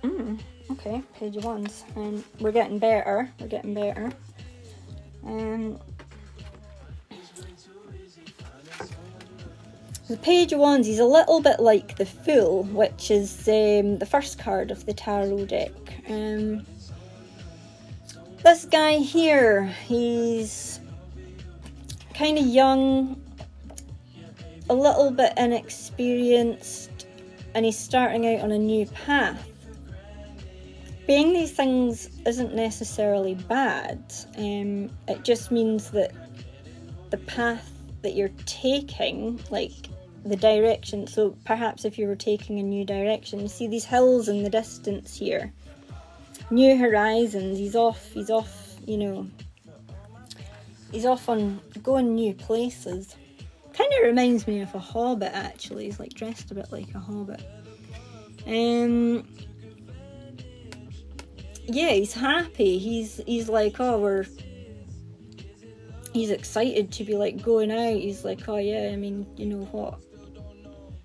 Okay, page ones, and we're getting better. The page ones, he's a little bit like the Fool, which is the first card of the tarot deck. This guy here, he's kind of young, a little bit inexperienced, and he's starting out on a new path. Being these things isn't necessarily bad. It just means that the path that you're taking, like the direction, so perhaps if you were taking a new direction, you see these hills in the distance here, new horizons, he's off, you know, he's off on going new places. Kind of reminds me of a hobbit, actually. He's like dressed a bit like a hobbit. Yeah, he's happy. He's like, oh, he's excited to be like going out. He's like, oh yeah, I mean, you know,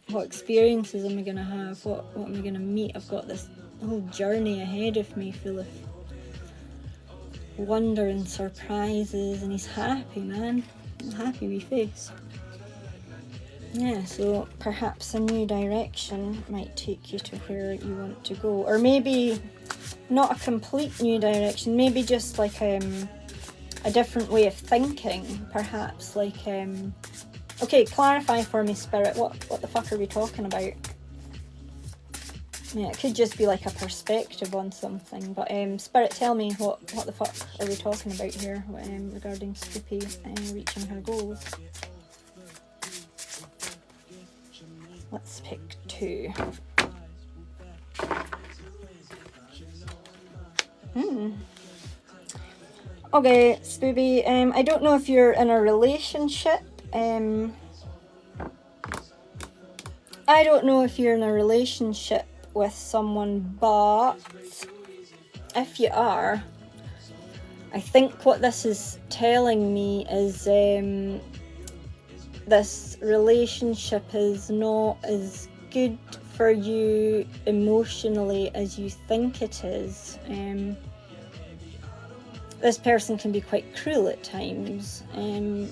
what experiences am I gonna have? What am I gonna meet? I've got this whole journey ahead of me full of wonder and surprises, and he's happy, man. He's happy with face. Yeah, so perhaps a new direction might take you to where you want to go, or maybe not a complete new direction, maybe just like a different way of thinking, perhaps. Like okay, clarify for me, Spirit, what the fuck are we talking about? Yeah, it could just be like a perspective on something, but Spirit, tell me what the fuck are we talking about here regarding Spoopy reaching her goals. Let's pick 2. Okay, Spoopy, I don't know if you're in a relationship. I don't know if you're in a relationship with someone, but if you are, I think what this is telling me is this relationship is not as good for you emotionally as you think it is. This person can be quite cruel at times, and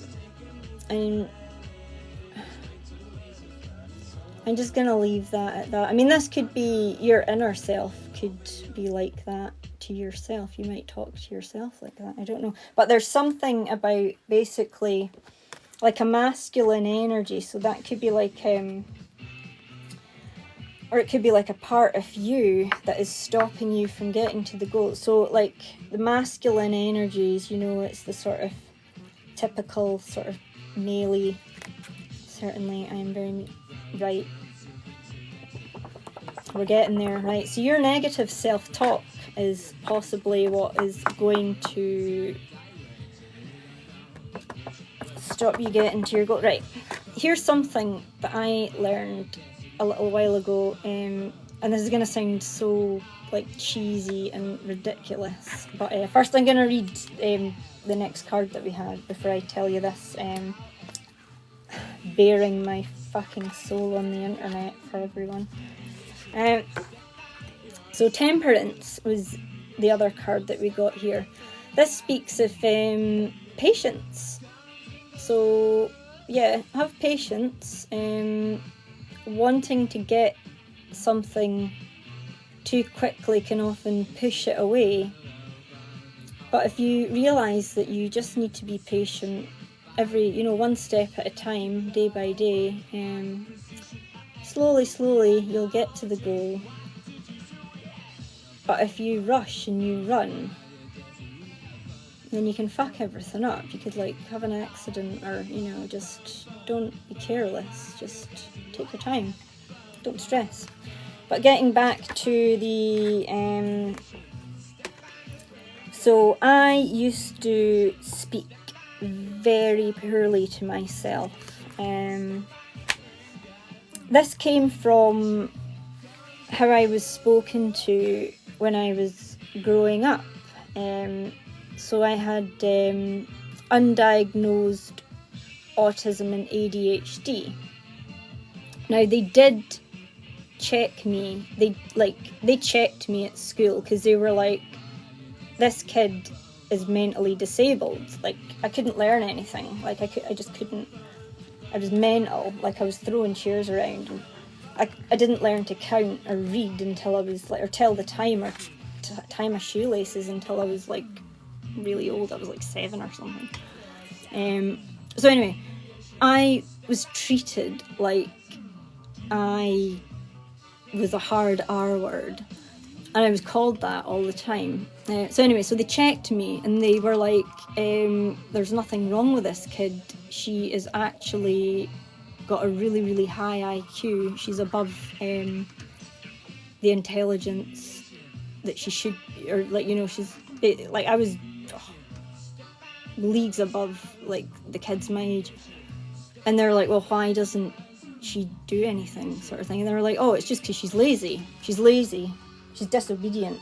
I'm just gonna leave that at that. I mean, this could be your inner self could be like that to yourself. You might talk to yourself like that, I don't know. But there's something about basically like a masculine energy, so that could be like or it could be like a part of you that is stopping you from getting to the goal. So like the masculine energies, you know, it's the sort of typical sort of male-y. Certainly I am very right. We're getting there, right? So your negative self-talk is possibly what is going to stop you getting to your goal. Right, here's something that I learned a little while ago, and this is going to sound so like cheesy and ridiculous, but first I'm going to read the next card that we had before I tell you this, bearing my fucking soul on the internet for everyone. So Temperance was the other card that we got here. This speaks of patience. So yeah, have patience. Wanting to get something too quickly can often push it away. But if you realise that you just need to be patient, one step at a time, day by day, slowly you'll get to the goal. But if you rush and you run, then you can fuck everything up. You could like have an accident, or just don't be careless, just take your time, don't stress. But getting back to the so I used to speak very poorly to myself. This came from how I was spoken to when I was growing up. So I had undiagnosed autism and ADHD. Now they did check me. They checked me at school because they were like, this kid is mentally disabled. Like, I couldn't learn anything. Like, I just couldn't. I was mental. Like, I was throwing chairs around. And I didn't learn to count or read until I was like, or tell the time or tie my shoelaces until I was like really old. I was like 7 or something. So anyway, I was treated like I was a hard R word, and I was called that all the time. So anyway, so they checked me and they were like, there's nothing wrong with this kid. She is actually got a really, really high IQ. She's above the intelligence that she should, or like, you know, I was leagues above like the kids my age. And they're like, well, why doesn't she do anything, sort of thing? And they were like, oh, it's just because she's lazy. She's lazy. She's disobedient.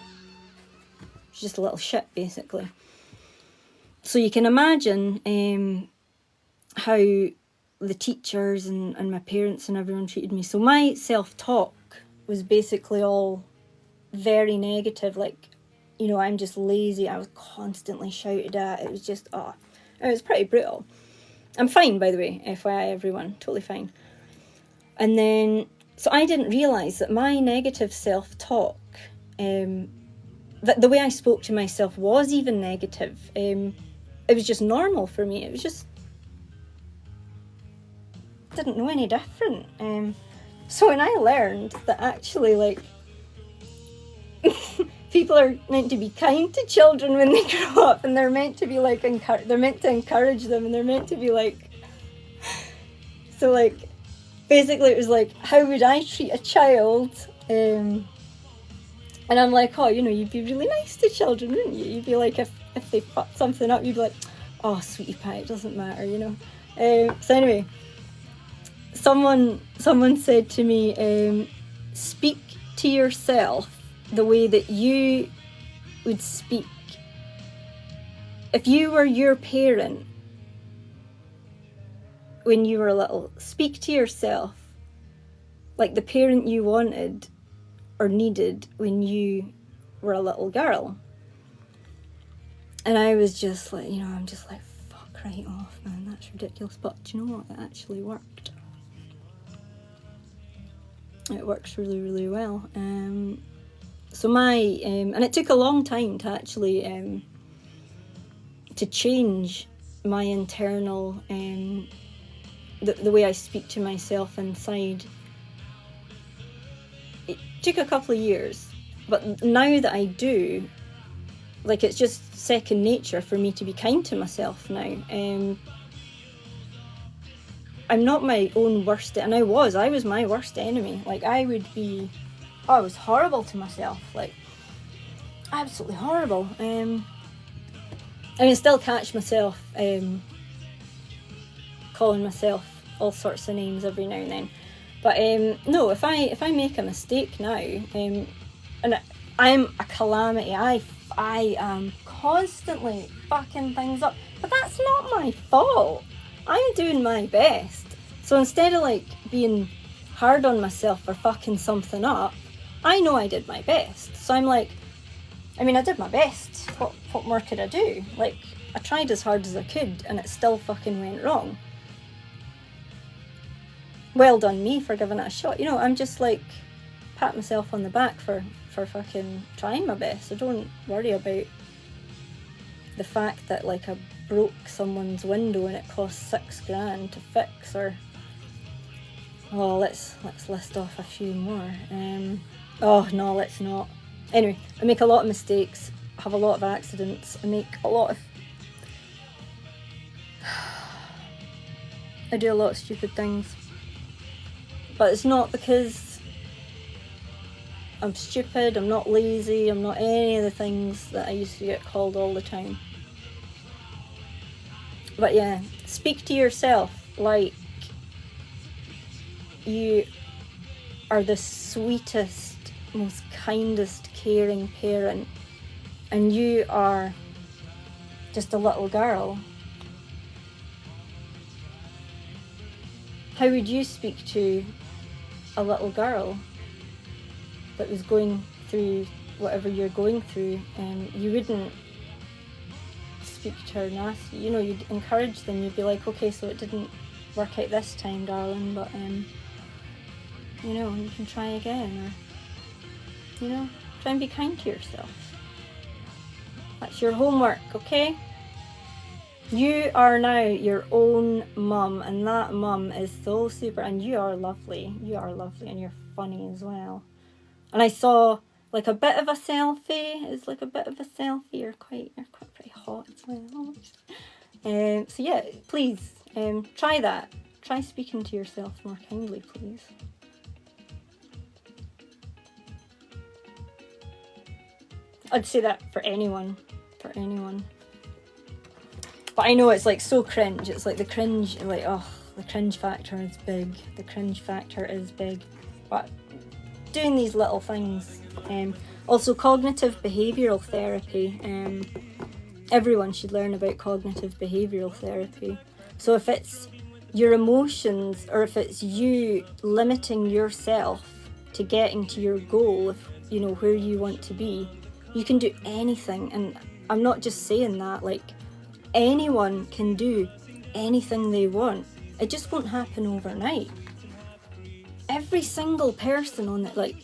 She's just a little shit, basically. So you can imagine how the teachers and my parents and everyone treated me. So my self-talk was basically all very negative. Like, you know, I'm just lazy. I was constantly shouted at. It was just, it was pretty brutal. I'm fine, by the way, FYI, everyone. Totally fine. And then, so I didn't realise that my negative self-talk, that the way I spoke to myself was even negative. It was just normal for me. It was just, didn't know any different. So when I learned that actually, like, people are meant to be kind to children when they grow up, and they're meant to be like, they're meant to encourage them, and they're meant to be like, so like, basically it was like, how would I treat a child? And I'm like, oh, you know, you'd be really nice to children, wouldn't you? You'd be like, if they fucked something up, you'd be like, oh, sweetie pie, it doesn't matter, you know. So anyway, someone said to me, speak to yourself the way that you would speak if you were your parent when you were little. Speak to yourself like the parent you wanted or needed when you were a little girl. And I was just like, you know, I'm just like, fuck right off, man, that's ridiculous. But do you know what? It actually worked. It works really, really well. So my, and it took a long time to actually, to change my internal, the way I speak to myself inside. It took a couple of years, but now that I do, like, it's just second nature for me to be kind to myself now. I'm not my own worst, and I was my worst enemy. Like, I was horrible to myself, like, absolutely horrible. I still catch myself calling myself all sorts of names every now and then. But no, if I make a mistake now, and I'm a calamity. I am constantly fucking things up, but that's not my fault. I'm doing my best. So instead of like being hard on myself for fucking something up, I know I did my best. So I'm like, I mean, I did my best. What more could I do? Like, I tried as hard as I could and it still fucking went wrong. Well done me for giving it a shot. You know, I'm just like, pat myself on the back for fucking trying my best. I don't worry about the fact that like I broke someone's window and it cost $6,000 to fix, or oh, let's list off a few more. Oh no, let's not. Anyway, I make a lot of mistakes, have a lot of accidents, I do a lot of stupid things. But it's not because I'm stupid, I'm not lazy, I'm not any of the things that I used to get called all the time. But yeah, speak to yourself like you are the sweetest, most kindest, caring parent, and you are just a little girl. How would you speak to a little girl? that was going through whatever you're going through, you wouldn't speak to her nasty. You know, you'd encourage them. You'd be like, okay, so it didn't work out this time, darling, but you know, you can try again, or, you know, try and be kind to yourself. That's your homework, okay? You are now your own mum, and that mum is so super, and you are lovely. You are lovely, and you're funny as well. And I saw like a bit of a selfie. It's like a bit of a selfie. You're quite pretty hot as well. So yeah, please try that. Try speaking to yourself more kindly, please. I'd say that for anyone. For anyone. But I know it's like so cringe. It's like the cringe, like, oh, the cringe factor is big. The cringe factor is big. But doing these little things. Also, cognitive behavioural therapy. Everyone should learn about cognitive behavioural therapy. So if it's your emotions, or if it's you limiting yourself to getting to your goal, if you know where you want to be, you can do anything. And I'm not just saying that, like, anyone can do anything they want. It just won't happen overnight. Every single person on it, like,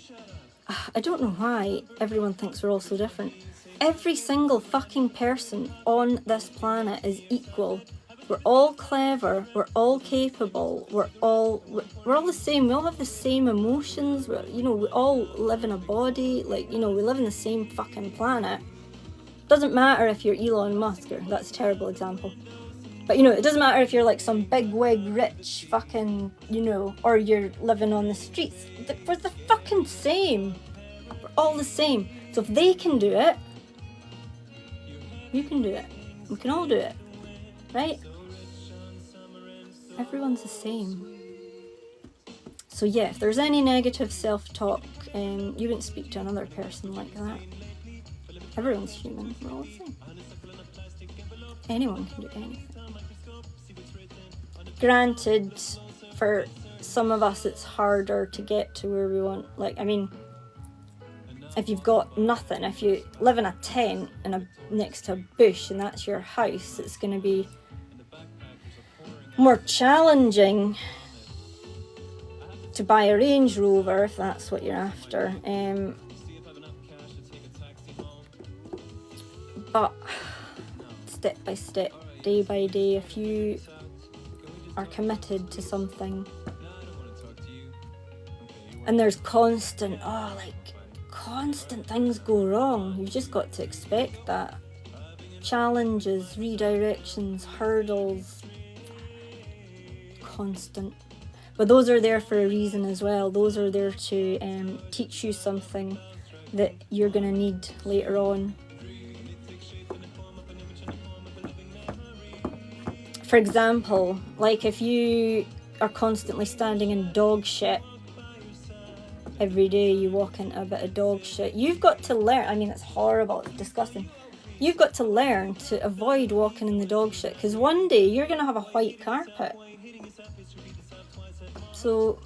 I don't know why everyone thinks we're all so different. Every single fucking person on this planet is equal. We're all clever, we're all capable, we're all the same. We all have the same emotions. You know, we all live in a body, like, you know, we live in the same fucking planet. Doesn't matter if you're Elon Musk, or that's a terrible example. But, you know, it doesn't matter if you're like some bigwig, rich fucking, you know, or you're living on the streets. We're the fucking same. We're all the same. So if they can do it, you can do it. We can all do it. Right? Everyone's the same. So yeah, if there's any negative self-talk, you wouldn't speak to another person like that. Everyone's human. We're all the same. Anyone can do anything. Granted, for some of us it's harder to get to where we want. Like, I mean, if you've got nothing, if you live in a tent next to a bush and that's your house, it's going to be more challenging to buy a Range Rover if that's what you're after. But step by step, day by day, if you are committed to something, and there's constant things go wrong, you've just got to expect that. Challenges, redirections, hurdles, constant. But those are there for a reason as well. Those are there to teach you something that you're going to need later on. For example, like if you are constantly standing in dog shit, every day you walk into a bit of dog shit, you've got to learn. I mean, it's horrible, it's disgusting. You've got to learn to avoid walking in the dog shit, because one day you're going to have a white carpet. So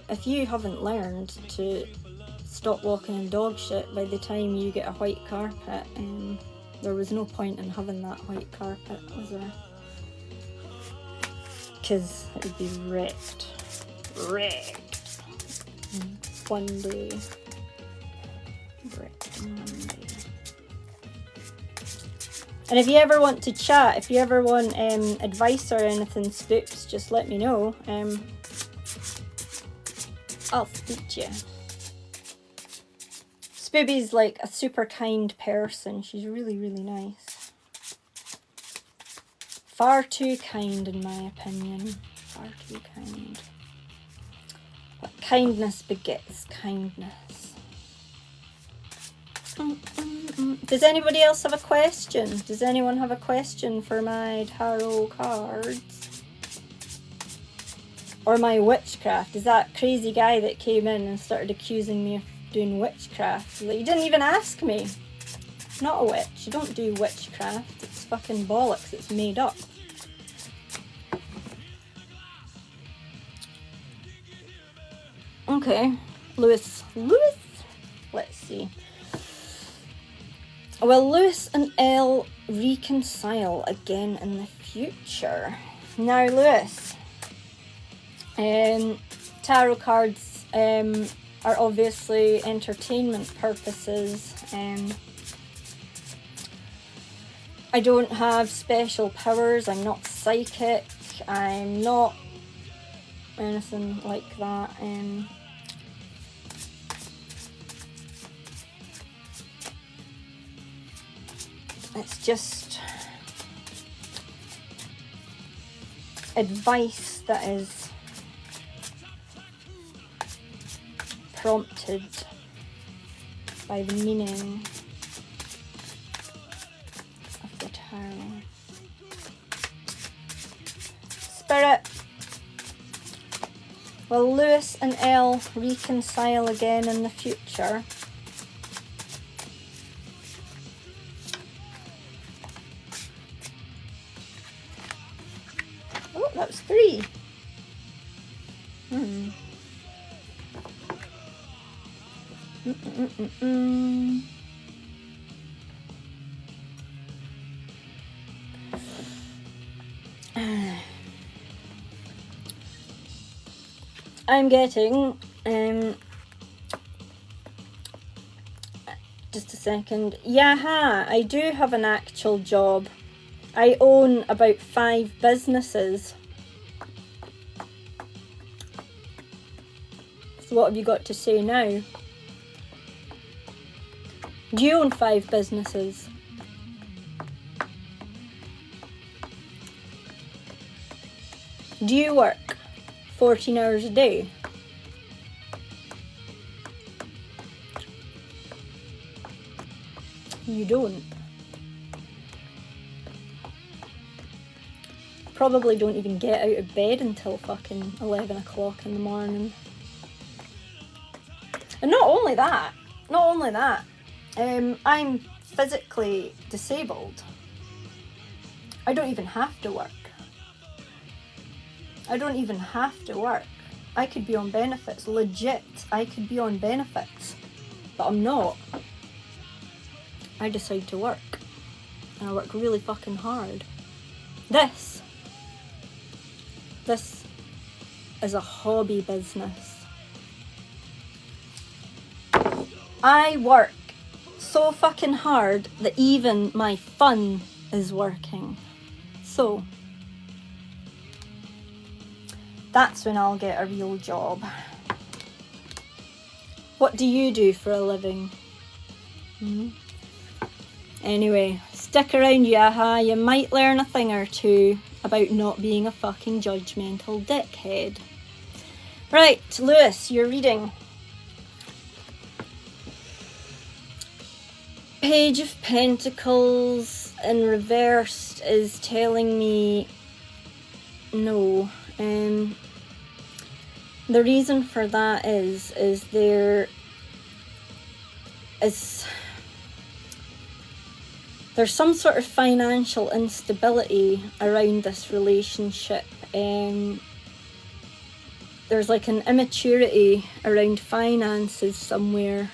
if you haven't learned to stop walking in dog shit by the time you get a white carpet, there was no point in having that white carpet, was there? Because it would be wrecked. One day. Wrecked in one day. And if you ever want to chat, if you ever want advice or anything, Spoops, just let me know. I'll speak to you. Spoopy's like a super kind person. She's really, really nice. Far too kind, in my opinion. Far too kind. But kindness begets kindness. Does anybody else have a question? Does anyone have a question for my tarot cards? Or my witchcraft? Is that crazy guy that came in and started accusing me of doing witchcraft? Like, you didn't even ask me. I'm not a witch. You don't do witchcraft. It's fucking bollocks. It's made up. Okay, Lewis, let's see. Will Lewis and Elle reconcile again in the future? Now, Lewis, tarot cards are obviously entertainment purposes. I don't have special powers. I'm not psychic. I'm not anything like that. It's just advice that is prompted by the meaning of the tarot. Spirit, will Lewis and Elle reconcile again in the future? Oh, that was 3. I'm getting just a second. Yaha, I do have an actual job. I own about 5 businesses. So what have you got to say now? Do you own 5 businesses? Do you work 14 hours a day? You don't. Probably don't even get out of bed until fucking 11 o'clock in the morning. And not only that, I'm physically disabled. I don't even have to work. I could be on benefits, legit. I could be on benefits, but I'm not. I decide to work, and I work really fucking hard. This is a hobby business. I work so fucking hard that even my fun is working. So that's when I'll get a real job. What do you do for a living? Anyway, stick around, Yaha. You might learn a thing or two about not being a fucking judgmental dickhead. Right, Lewis, you're reading. Page of Pentacles in reversed is telling me no. The reason for that is there's some sort of financial instability around this relationship. There's like an immaturity around finances somewhere.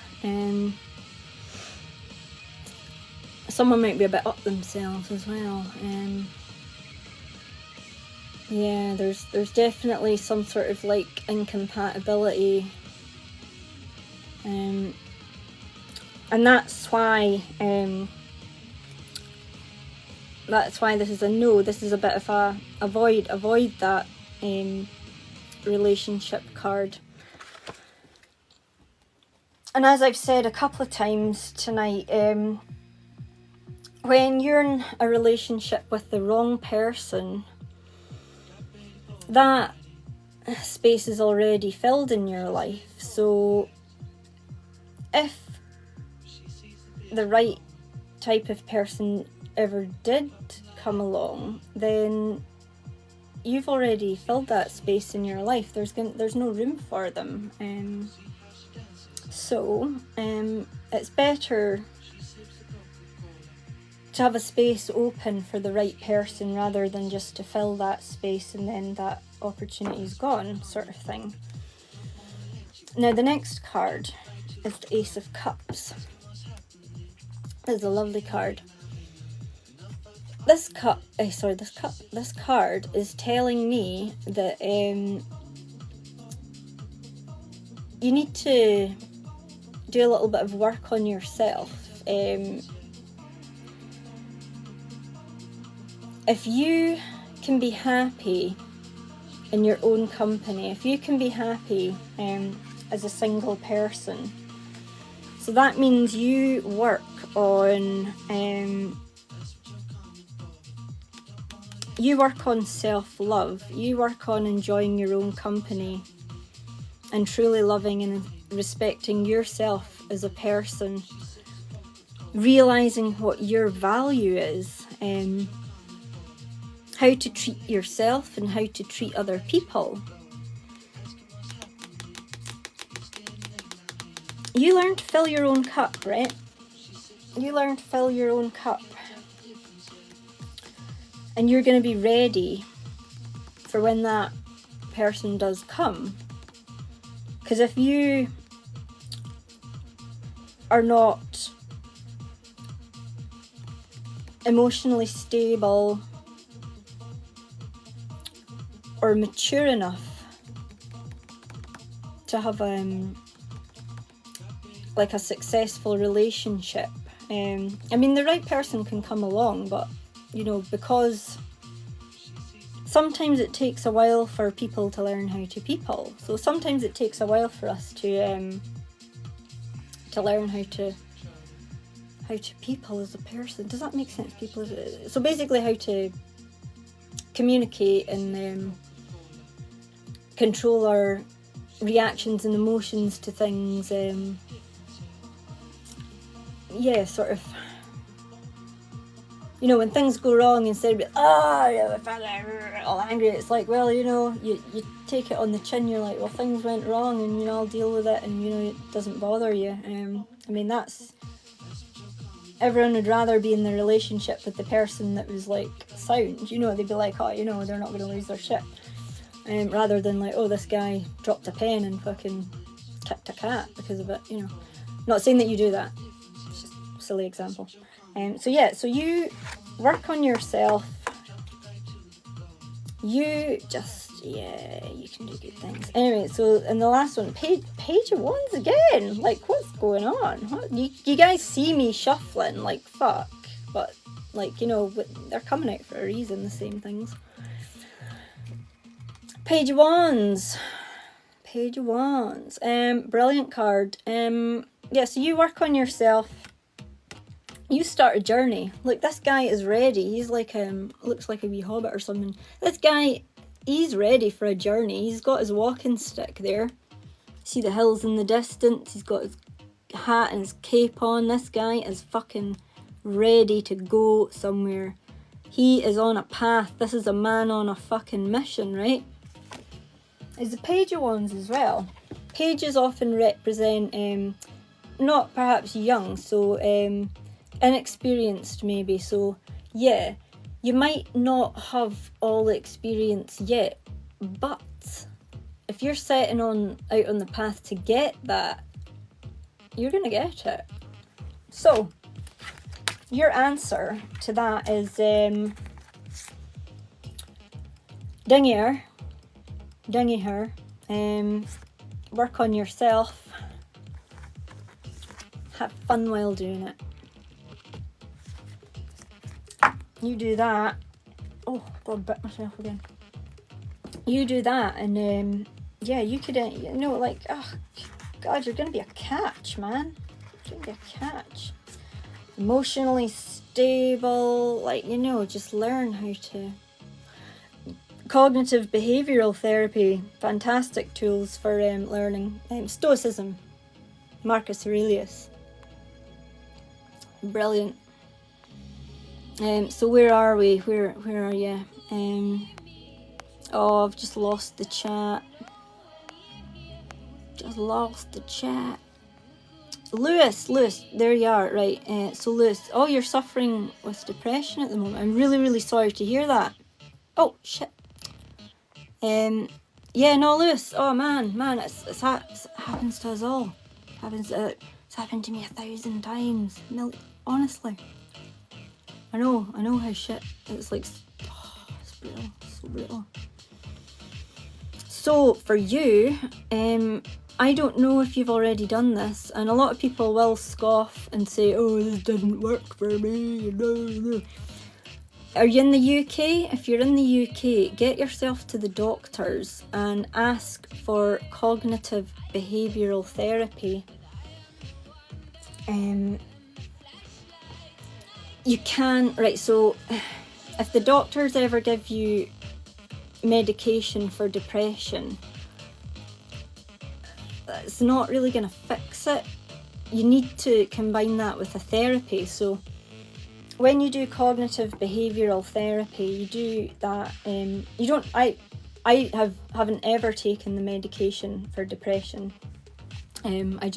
Someone might be a bit up themselves as well. Yeah, there's definitely some sort of like incompatibility. And that's why this is a no. This is a bit of a avoid that relationship card. And as I've said a couple of times tonight, when you're in a relationship with the wrong person, that space is already filled in your life. So if the right type of person ever did come along, then you've already filled that space in your life. There's no room for them. So it's better to have a space open for the right person rather than just to fill that space and then that opportunity's gone, sort of thing. Now the next card is the Ace of Cups. This is a lovely card. This card is telling me that you need to do a little bit of work on yourself. If you can be happy in your own company, if you can be happy as a single person, so that means you work on self-love, you work on enjoying your own company and truly loving and respecting yourself as a person, realizing what your value is, how to treat yourself and how to treat other people. You learn to fill your own cup, right? You learn to fill your own cup. And you're going to be ready for when that person does come. Because if you are not emotionally stable or mature enough to have like a successful relationship, I mean, the right person can come along, but you know, because sometimes it takes a while for people to learn how to people. So sometimes it takes a while for us to learn how to people as a person. Does that make sense? People, so basically how to communicate and control our reactions and emotions to things. Yeah, sort of. You know, when things go wrong, instead of being, all angry, it's like, well, you know, you take it on the chin, you're like, well, things went wrong, and, you know, I'll deal with it, and, you know, it doesn't bother you. I mean, that's, everyone would rather be in the relationship with the person that was, like, sound, you know, they'd be like, oh, you know, they're not going to lose their shit, rather than, like, oh, this guy dropped a pen and fucking kicked a cat because of it, you know. Not saying that you do that, it's just a silly example. So yeah, so you work on yourself, you just, yeah, you can do good things. Anyway, so, and the last one, page of wands again, like, what's going on? What? You guys see me shuffling, like, fuck, but, like, you know, they're coming out for a reason, the same things. Page of wands, brilliant card. Yeah, so you work on yourself. You start a journey. Look, this guy is ready. He's like, looks like a wee hobbit or something. This guy, he's ready for a journey. He's got his walking stick there. See the hills in the distance. He's got his hat and his cape on. This guy is fucking ready to go somewhere. He is on a path. This is a man on a fucking mission, right? There's a page of wands as well. Pages often represent, not perhaps young, so, inexperienced maybe. So yeah, you might not have all the experience yet, but if you're setting out on the path to get that, you're gonna get it. So your answer to that is dingy her, work on yourself, have fun while doing it. You do that. Oh, God, bit myself again. You do that, and yeah, you could, you know, like, oh, God, you're gonna be a catch, man. You're gonna be a catch. Emotionally stable, like, you know, just learn how to. Cognitive behavioural therapy, fantastic tools for learning. Stoicism, Marcus Aurelius. Brilliant. So where are we? Where are you? Oh, I've just lost the chat. Lewis, there you are, right. So Lewis, oh, you're suffering with depression at the moment. I'm really, really sorry to hear that. Oh, shit. Yeah, no, Lewis. Oh man, it happens to us all. It's happened to me 1,000 times. Honestly, I know how shit. It's like, it's brutal, so brutal. So for you, I don't know if you've already done this, and a lot of people will scoff and say, "Oh, this didn't work for me." Are you in the UK? If you're in the UK, get yourself to the doctors and ask for cognitive behavioural therapy. You can, right, so if the doctors ever give you medication for depression, it's not really going to fix it. You need to combine that with a therapy. So when you do cognitive behavioural therapy, you do that. I haven't ever taken the medication for depression. I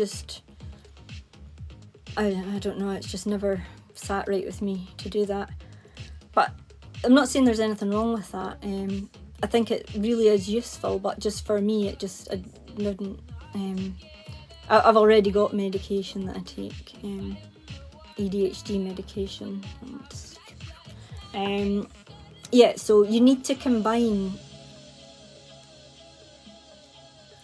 don't know. It's just never sat right with me to do that. But I'm not saying there's anything wrong with that. I think it really is useful, but just for me, I wouldn't. I've already got medication that I take. ADHD medication. Yeah, so you need to combine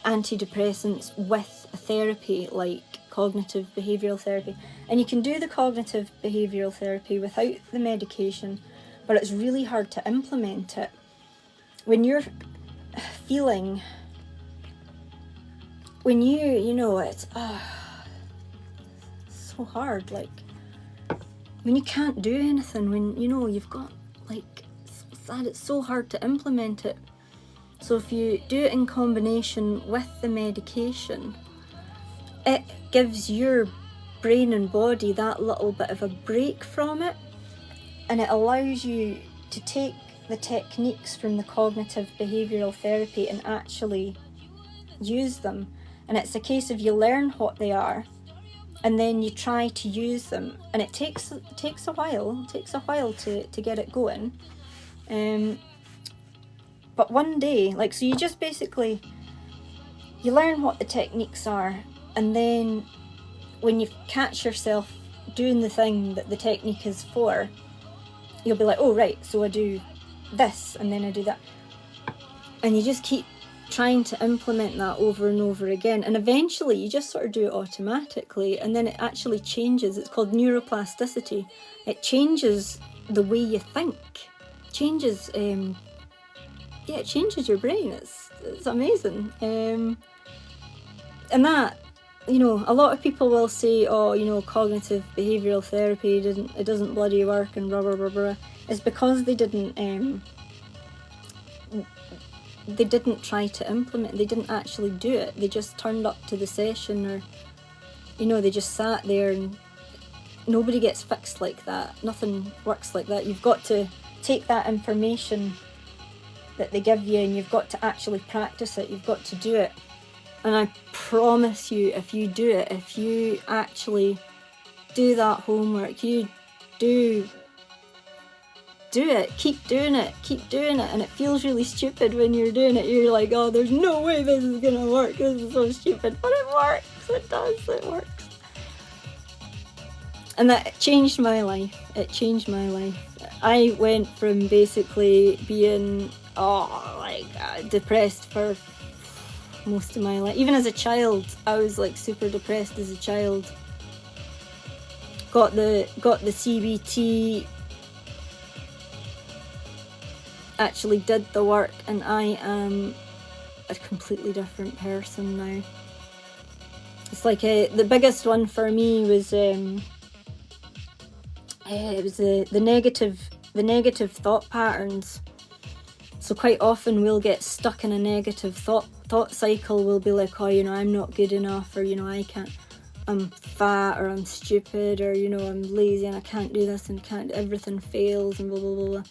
antidepressants with a therapy like cognitive behavioural therapy. And you can do the cognitive behavioural therapy without the medication, but it's really hard to implement it. When you're feeling, it's so hard, like when you can't do anything, when you've got, like, so sad, it's so hard to implement it. So if you do it in combination with the medication, it gives your brain and body that little bit of a break from it, and it allows you to take the techniques from the cognitive behavioural therapy and actually use them. And it's a case of you learn what they are, and then you try to use them, and it takes a while. It takes a while to get it going. But one day, like, so you just basically, you learn what the techniques are, and then when you catch yourself doing the thing that the technique is for, you'll be like, oh right, so I do this and then I do that, and you just keep trying to implement that over and over again, and eventually you just sort of do it automatically, and then it actually changes. It's called neuroplasticity. It changes the way you think. It changes your brain. It's amazing. And that, a lot of people will say, oh, cognitive behavioural therapy doesn't bloody work and blah blah blah blah. It's because they didn't try to implement. They didn't actually do it. They just turned up to the session, or they just sat there, and nobody gets fixed like that. Nothing works like that. You've got to take that information that they give you, and you've got to actually practice it. You've got to do it. And I promise you, if you do it, if you actually do that homework, you do it, keep doing it, and it feels really stupid when you're doing it. You're like, oh, there's no way this is gonna work, this is so stupid, but it works. It works. And that changed my life. I went from basically being depressed for most of my life. Even as a child, I was like super depressed as a child. Got the CBT, actually did the work, and I am a completely different person now. It's like the biggest one for me was it was the negative thought patterns. So quite often we'll get stuck in a negative thought cycle. We'll be like, oh, I'm not good enough, or I can't, I'm fat, or I'm stupid, or I'm lazy and I can't do this, and everything fails, and blah blah blah blah.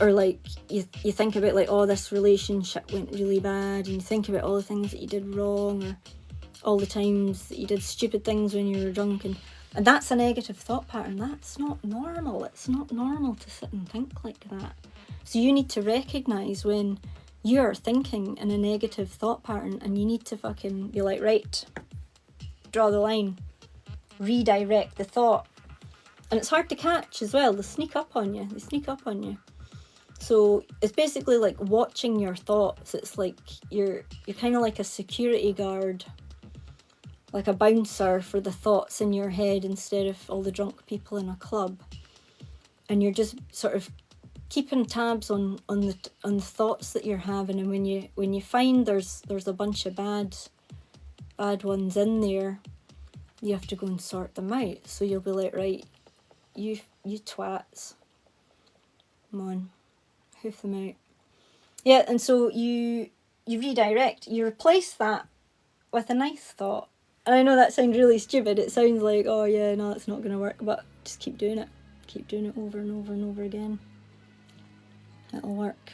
Or like you think about, like, oh, this relationship went really bad, and you think about all the things that you did wrong, or all the times that you did stupid things when you were drunk, and that's a negative thought pattern. That's not normal. It's not normal to sit and think like that. So you need to recognise when you're thinking in a negative thought pattern, and you need to fucking be like, right, draw the line, redirect the thought. And it's hard to catch as well. They sneak up on you. So it's basically like watching your thoughts. It's like you're kind of like a security guard, like a bouncer for the thoughts in your head instead of all the drunk people in a club. And you're just sort of keeping tabs on the thoughts that you're having. And when you find there's a bunch of bad ones in there, you have to go and sort them out. So you'll be like, right, you twats, come on, hoof them out. Yeah, and so you redirect, you replace that with a nice thought. And I know that sounds really stupid. It sounds like, oh yeah, no, it's not going to work. But just keep doing it. Keep doing it over and over and over again. It'll work.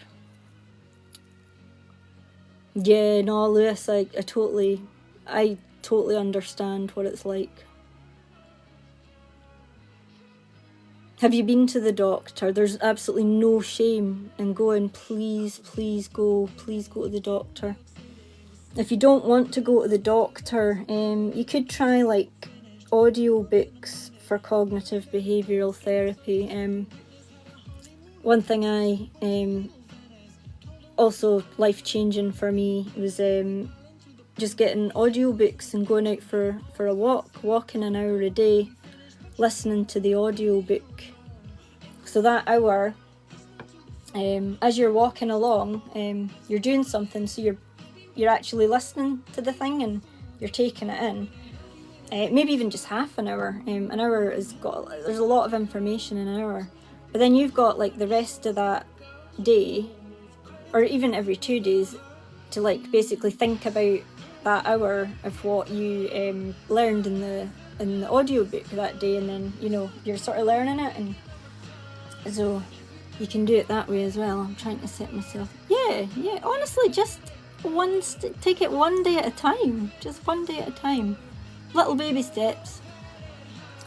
Yeah, no, Lewis, I totally understand what it's like. Have you been to the doctor? There's absolutely no shame in going. Please go to the doctor. If you don't want to go to the doctor, you could try like audiobooks for cognitive behavioural therapy. One thing I also life-changing for me was just getting audiobooks and going out for a walking an hour a day, listening to the audiobook. So that hour, as you're walking along, you're doing something, so you're actually listening to the thing and you're taking it in. Maybe even just half an hour. An hour there's a lot of information in an hour. But then you've got like the rest of that day, or even every 2 days, to like basically think about that hour of what you learned in the audiobook that day, and then you're sort of learning it, and so you can do it that way as well. I'm trying to set myself. Yeah. Honestly, just take it one day at a time. Just one day at a time. Little baby steps.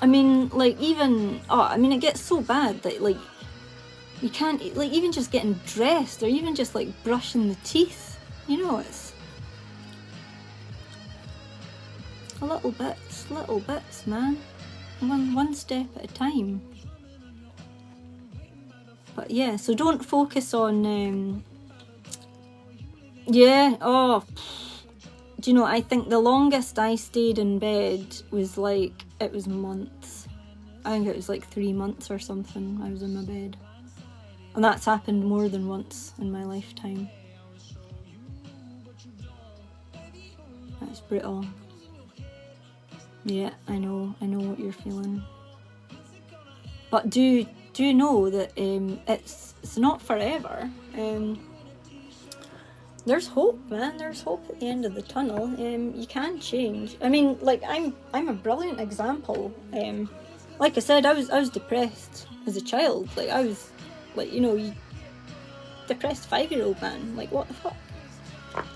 I mean, like it gets so bad that like you can't, like, even just getting dressed or even just like brushing the teeth. It's little bits, man. One step at a time. But yeah, so don't focus on do you know, I think the longest I stayed in bed was months. I think it was like 3 months or something I was in my bed. And that's happened more than once in my lifetime. That's brutal. Yeah, I know what you're feeling. But do know that it's not forever. There's hope, man. There's hope at the end of the tunnel. You can change. I mean, like, I'm a brilliant example. Like I said, I was depressed as a child. Like, I was, like, depressed 5-year-old man. Like, what the fuck?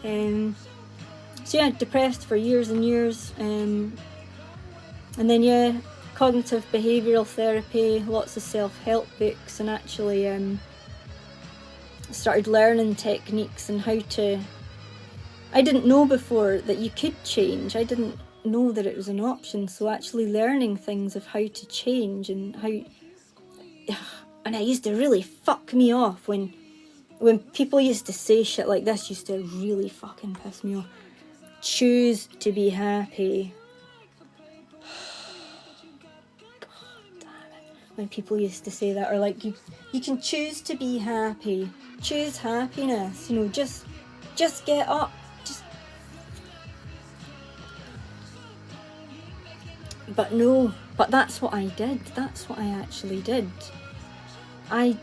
So yeah, depressed for years and years. And then cognitive behavioural therapy, lots of self-help books, and actually started learning techniques and how to. I didn't know before that you could change. I didn't know that it was an option. So actually learning things of how to change and how. And it used to really fuck me off when people used to say shit like this. Used to really fucking piss me off. Choose to be happy. When people used to say that, or like, you can choose to be happy, choose happiness, just get up, but no, but that's what I did. That's what I actually did. I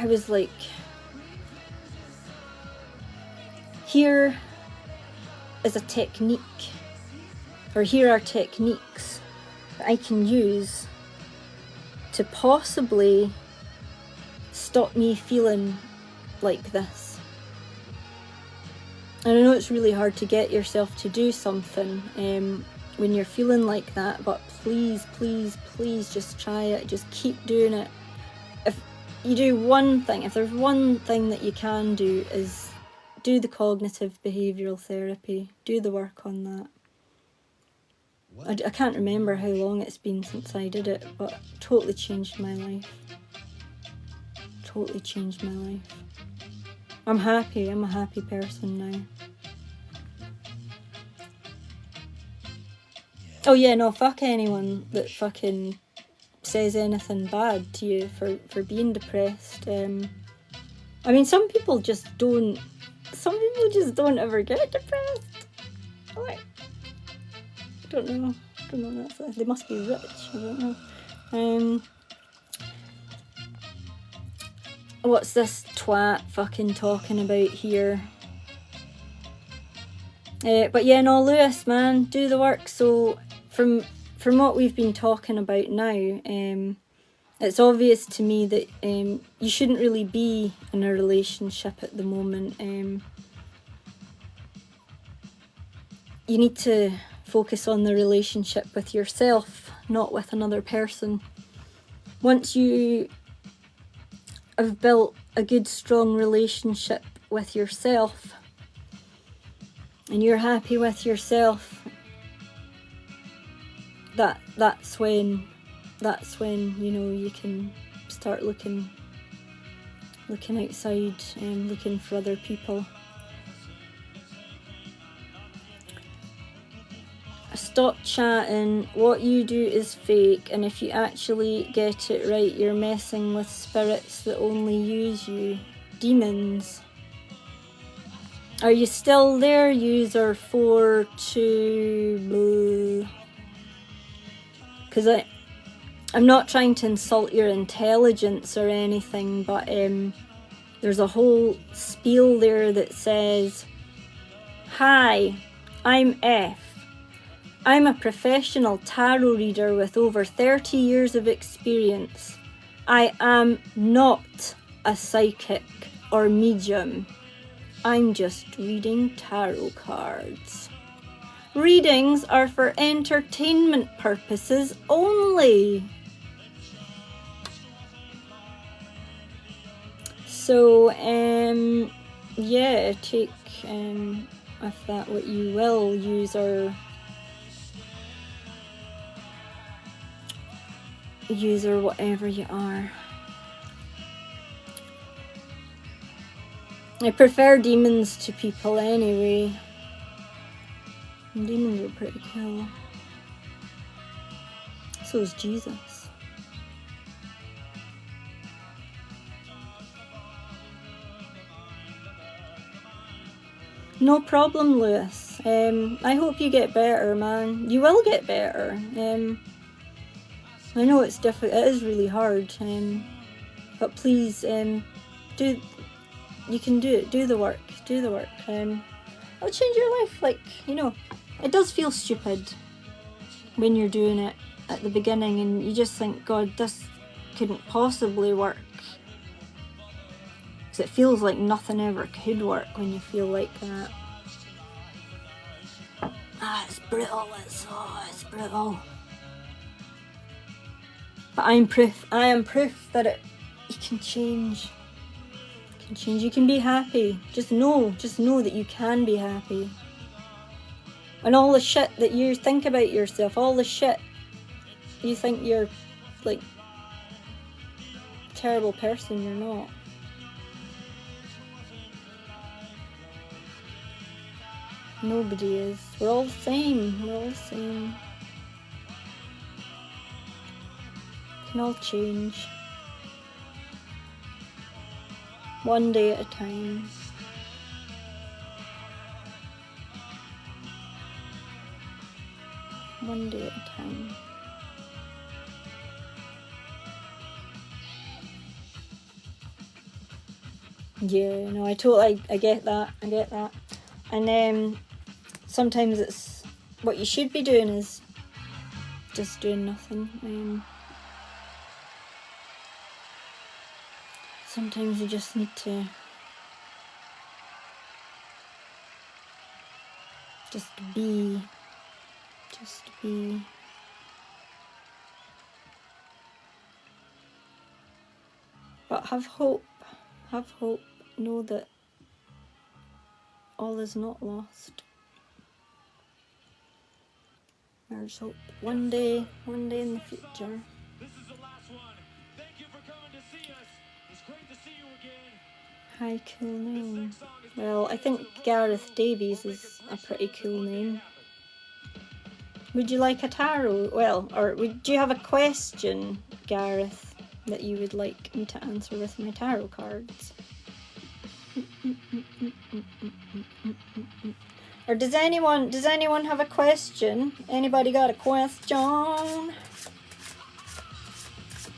was like, here is a technique, or here are techniques that I can use to possibly stop me feeling like this. And I know it's really hard to get yourself to do something when you're feeling like that, but please just try it. Just keep doing it. you do one thing, if there's one thing that you can do, is do the cognitive behavioural therapy, do the work on that. I can't remember how long it's been since I did it, but totally changed my life. Totally changed my life. I'm happy, I'm a happy person now. Oh yeah, no, fuck anyone that fucking says anything bad to you for being depressed. I mean, some people just don't ever get depressed. Like, I don't know, they must be rich, I don't know. What's this twat fucking talking about here? But yeah, no, Lewis, man, do the work. So from what we've been talking about now, it's obvious to me that you shouldn't really be in a relationship at the moment. You need to focus on the relationship with yourself, not with another person. Once you have built a good, strong relationship with yourself, and you're happy with yourself, that's when you know you can start looking outside and looking for other people. Stop chatting. What you do is fake, and if you actually get it right, you're messing with spirits that only use you. Demons. Are you still there, user 42? Because I'm not trying to insult your intelligence or anything, but there's a whole spiel there that says, "Hi, I'm F. I'm a professional tarot reader with over 30 years of experience. I am not a psychic or medium. I'm just reading tarot cards. Readings are for entertainment purposes only." So, yeah, take of that what you will, user whatever you are. I prefer demons to people anyway. Demons are pretty cool. So is Jesus. No problem, Lewis. I hope you get better, man. You will get better. I know it's difficult. It is really hard. But please, you can do it. Do the work. Do the work. It'll change your life. Like, you know, it does feel stupid when you're doing it at the beginning and you just think, God, this couldn't possibly work. Because it feels like nothing ever could work when you feel like that. It's brutal. It's brutal. But I am proof that you can change. You can change. You can be happy. Just know that you can be happy. And all the shit that you think about yourself, all the shit you think you're like a terrible person, you're not. Nobody is. We're all the same. We're all the same. Can all change. One day at a time. One day at a time. Yeah, no, I get that. I get that. And sometimes it's what you should be doing is just doing nothing. Sometimes you just need to just be. But But have hope. Have hope. Know that all is not lost. There's hope. One day in the future. This is the last one. Thank you for coming to see us. It's great to see you again. Hi, cool name. Well, I think Gareth Davies is a pretty cool name. Would you like a tarot? Well, or do you have a question, Gareth, that you would like me to answer with my tarot cards? Or does anyone have a question? Anybody got a question?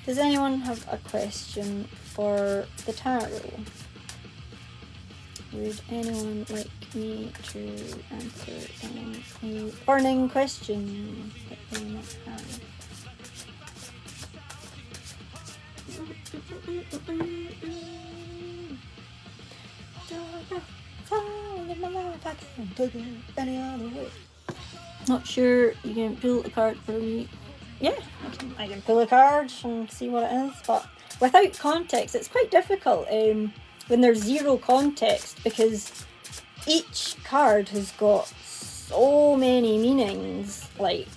Does anyone have a question for the tarot? Would anyone like me to answer any burning questions that they might have? Not sure. You can pull a card for me. Yeah, I can pull a card and see what it is, but without context, it's quite difficult when there's zero context, because each card has got so many meanings. Like,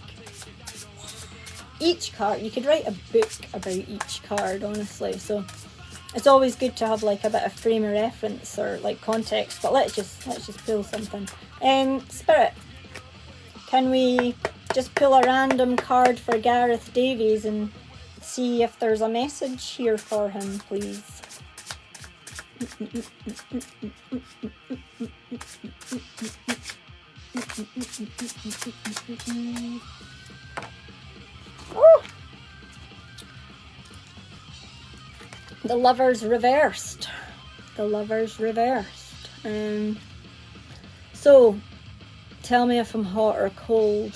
each card, you could write a book about each card, honestly. So it's always good to have like a bit of frame of reference or like context. But let's just pull something. Spirit, can we just pull a random card for Gareth Davies and see if there's a message here for him, please? Oh! The Lovers reversed. The Lovers reversed. So, tell me if I'm hot or cold.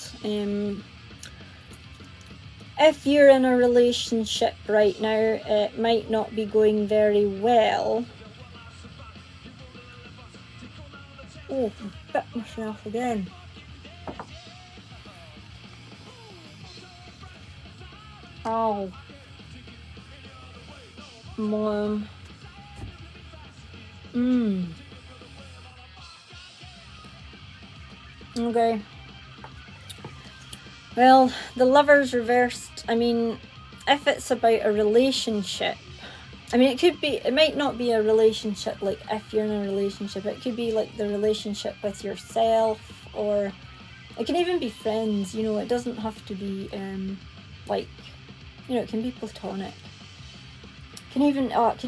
If you're in a relationship right now, it might not be going very well. Oh, I bit myself again. Oh. Mom. Okay. Well, the Lovers reversed. I mean, if it's about a relationship, I mean, it might not be a relationship, like if you're in a relationship, it could be like the relationship with yourself, or it can even be friends, you know, it doesn't have to be, like, you know, it can be platonic. It could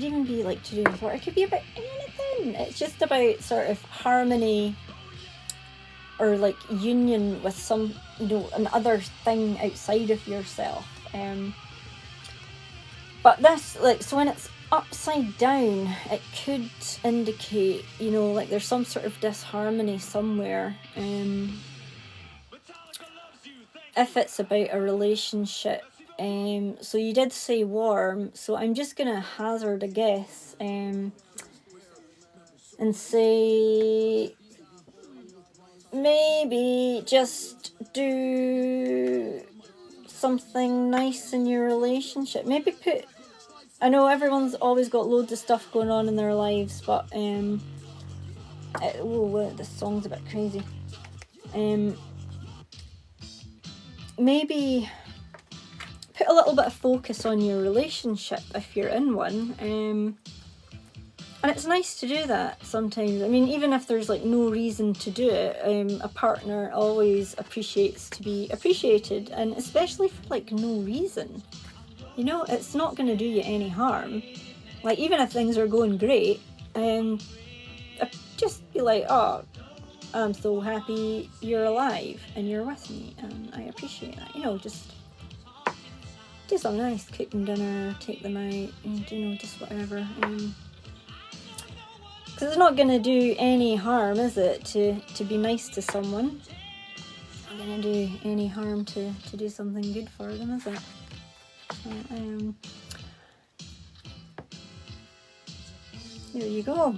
even be like to do with work. It could be about anything. It's just about sort of harmony or like union with some, you know, another thing outside of yourself. But this, like, so when it's upside down, it could indicate, you know, like there's some sort of disharmony somewhere. If it's about a relationship. So you did say warm, so I'm just gonna hazard a guess and say maybe just do something nice in your relationship. Maybe I know everyone's always got loads of stuff going on in their lives, but this song's a bit crazy. Maybe put a little bit of focus on your relationship if you're in one. And it's nice to do that sometimes. I mean, even if there's like no reason to do it, a partner always appreciates to be appreciated, and especially for like no reason. You know, it's not going to do you any harm. Like, even if things are going great, just be like, oh, I'm so happy you're alive and you're with me, and I appreciate that. You know, just do something nice, cook them dinner, take them out, and, you know, just whatever. Because it's not going to do any harm, is it, to be nice to someone? It's not going to do any harm to do something good for them, is it? So, there you go.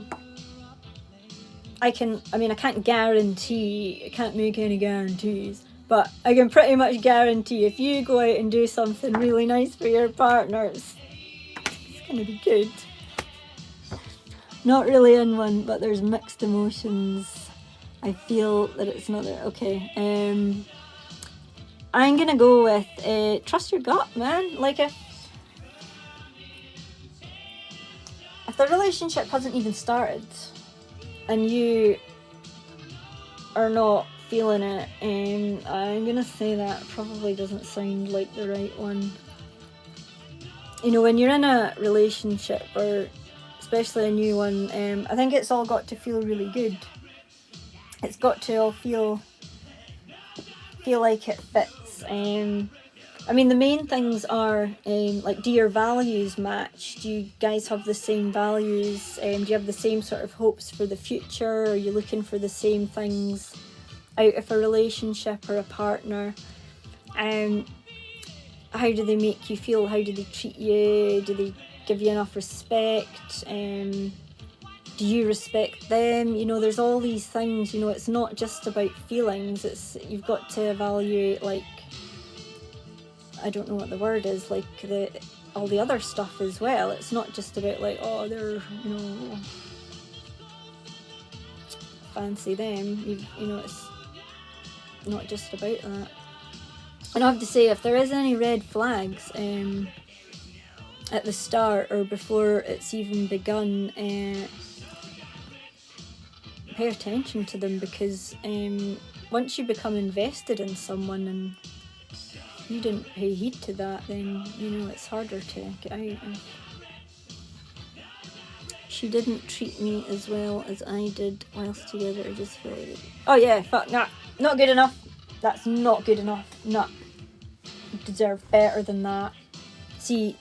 I can't guarantee, I can't make any guarantees, but I can pretty much guarantee if you go out and do something really nice for your partner, it's going to be good. not really in one, but there's mixed emotions. I feel that it's not there. Okay. I'm gonna go with trust your gut, man. Like if the relationship hasn't even started and you are not feeling it, I'm gonna say that probably doesn't sound like the right one. You know, when you're in a relationship, or especially a new one, I think it's all got to feel really good. It's got to all feel like it fits. I mean, the main things are like, do your values match? Do you guys have the same values? Do you have the same sort of hopes for the future? Are you looking for the same things out of a relationship or a partner? How do they make you feel? How do they treat you? Do they give you enough respect? Do you respect them? You know, there's all these things. You know, it's not just about feelings. You've got to evaluate, like, I don't know what the word is, like all the other stuff as well. It's not just about like, oh, they're, you know, fancy them. You know, it's not just about that. And I have to say, if there is any red flags at the start or before it's even begun, pay attention to them, because once you become invested in someone and you didn't pay heed to that, then, you know, it's harder to get out of. She didn't treat me as well as I did whilst together. I just feel like, oh yeah, fuck, nah, not good enough. That's not good enough. Nah, you deserve better than that. See,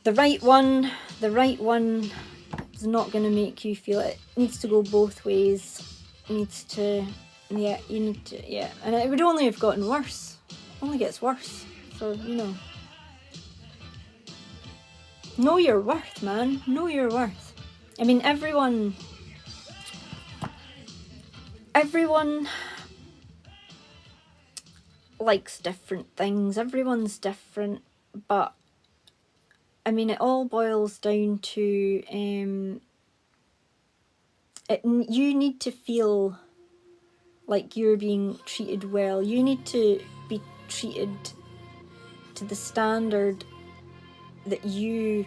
the right one is not going to make you feel it. It needs to go both ways. It needs to, yeah, you need to, yeah. And it would only have gotten worse. Only gets worse. So, you know your worth, man. Know your worth. I mean, everyone likes different things. Everyone's different, but I mean, it all boils down to you need to feel like you're being treated well. You need to be treated to the standard that you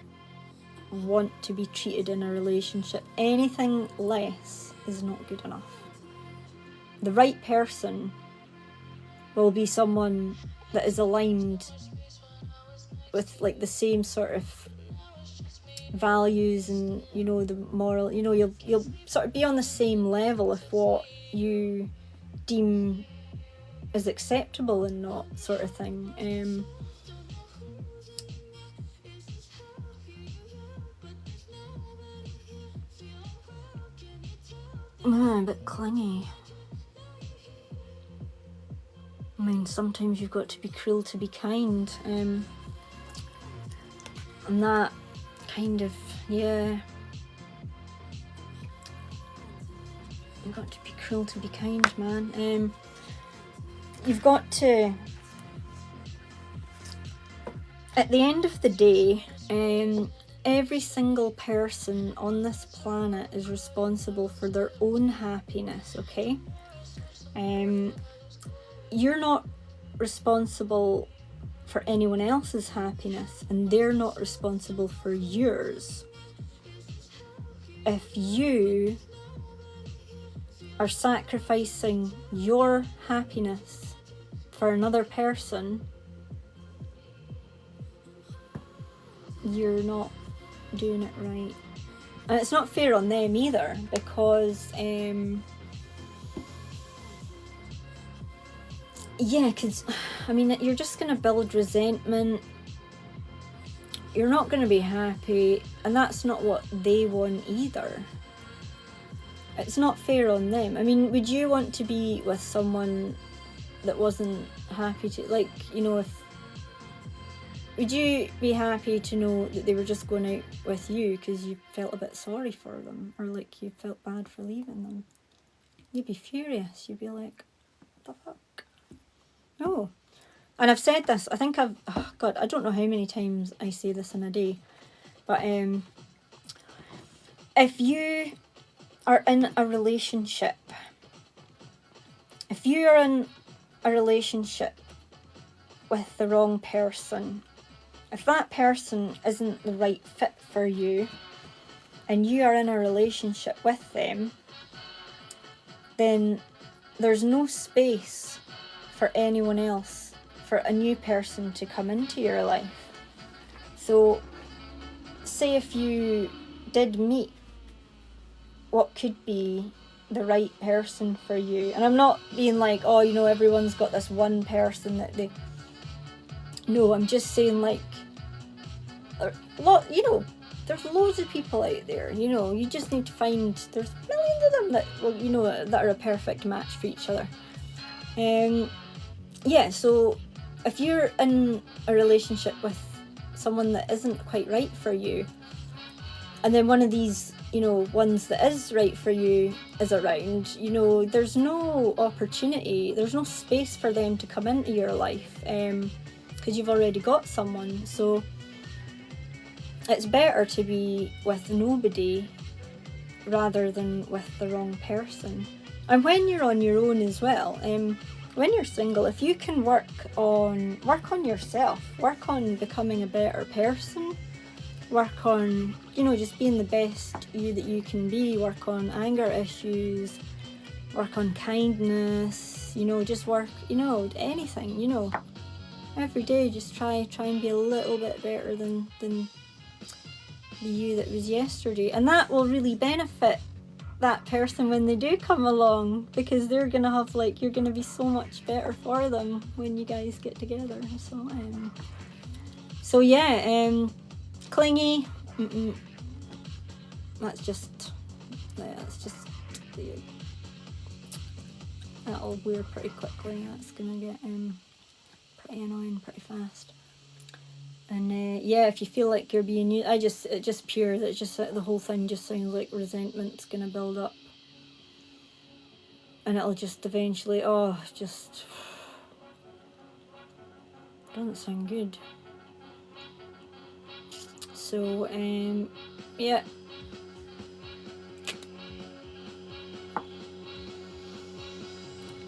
want to be treated in a relationship. Anything less is not good enough. The right person will be someone that is aligned with like the same sort of values and, you know, the moral, you know, you'll sort of be on the same level of what you deem is acceptable and not, sort of thing. A bit clingy. I mean, sometimes you've got to be cruel to be kind, and that kind of, yeah. You've got to be cruel to be kind, man. You've got to, at the end of the day, every single person on this planet is responsible for their own happiness, okay? You're not responsible for anyone else's happiness, and they're not responsible for yours. If you are sacrificing your happiness for another person, you're not doing it right. And it's not fair on them either, because yeah, because I mean, you're just going to build resentment. You're not going to be happy, and that's not what they want either. It's not fair on them. I mean, would you want to be with someone that wasn't happy to, like, you know, would you be happy to know that they were just going out with you because you felt a bit sorry for them, or like you felt bad for leaving them? You'd be furious. You'd be like, what the fuck? No. And I've said this, I think oh God, I don't know how many times I say this in a day, but if you are in a relationship, if you are in a relationship with the wrong person, if that person isn't the right fit for you, and you are in a relationship with them, then there's no space for anyone else, for a new person to come into your life. So, say if you did meet what could be the right person for you, and I'm not being like, oh, you know, everyone's got this one person that they... No, I'm just saying, like, you know, there's loads of people out there, you know, you just need to find, there's millions of them that, well, you know, that are a perfect match for each other. Yeah, so if you're in a relationship with someone that isn't quite right for you, and then one of these, you know, ones that is right for you is around, you know, there's no opportunity, there's no space for them to come into your life, because you've already got someone. So it's better to be with nobody rather than with the wrong person. And when you're on your own as well, when you're single, if you can work on yourself, work on becoming a better person, work on, you know, just being the best you that you can be, work on anger issues, work on kindness, you know, just work, you know, anything, you know, every day just try and be a little bit better than the you that was yesterday. And that will really benefit that person when they do come along, because they're gonna have, like, you're gonna be so much better for them when you guys get together. So yeah, clingy, that's just that'll wear pretty quickly. That's gonna get pretty annoying pretty fast. And yeah, if you feel like you're being used, it's just pure, that just the whole thing just sounds like resentment's gonna build up, and it'll just eventually, just doesn't sound good. So yeah.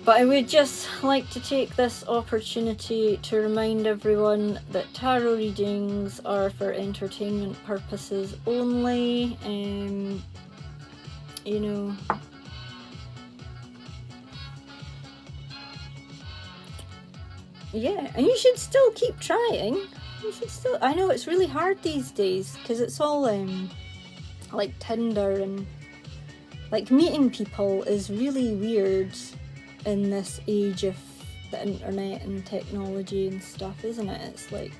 But I would just like to take this opportunity to remind everyone that tarot readings are for entertainment purposes only. You know, yeah, and you should still keep trying. You should still, I know it's really hard these days because it's all like Tinder, and like meeting people is really weird in this age of the internet and technology and stuff, isn't it? It's like